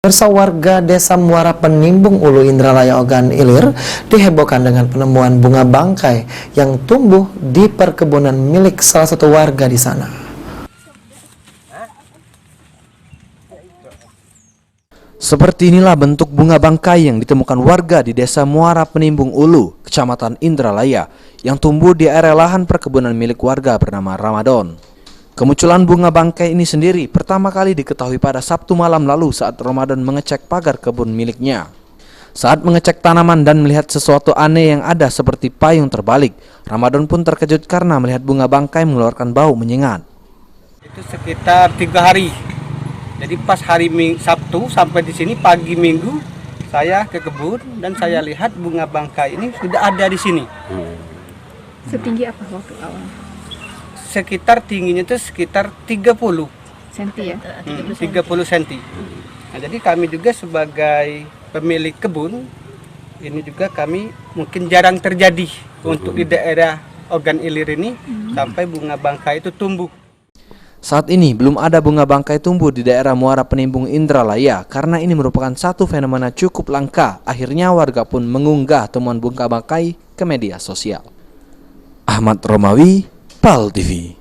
Pemirsa, warga desa Muara Penimbung Ulu Indralaya Ogan Ilir dihebohkan dengan penemuan bunga bangkai yang tumbuh di perkebunan milik salah satu warga di sana. Seperti inilah bentuk bunga bangkai yang ditemukan warga di desa Muara Penimbung Ulu, Kecamatan Indralaya, yang tumbuh di area lahan perkebunan milik warga bernama Ramadan. Kemunculan bunga bangkai ini sendiri pertama kali diketahui pada Sabtu malam lalu saat Ramadan mengecek pagar kebun miliknya. Saat mengecek tanaman dan melihat sesuatu aneh yang ada seperti payung terbalik, Ramadan pun terkejut karena melihat bunga bangkai mengeluarkan bau menyengat. Itu sekitar 3 hari. Jadi pas hari Sabtu sampai di sini pagi Minggu saya ke kebun dan saya lihat bunga bangkai ini sudah ada di sini. Setinggi apa waktu awal? Sekitar tingginya itu sekitar 30 Senti ya? 30 cm. Nah, jadi kami juga sebagai pemilik kebun ini juga kami mungkin jarang terjadi untuk di daerah Ogan Ilir ini sampai bunga bangkai itu tumbuh. Saat ini belum ada bunga bangkai tumbuh di daerah Muara Penimbung Indralaya karena ini merupakan satu fenomena cukup langka. Akhirnya warga pun mengunggah temuan bunga bangkai ke media sosial. Ahmad Romawi, PAL TV.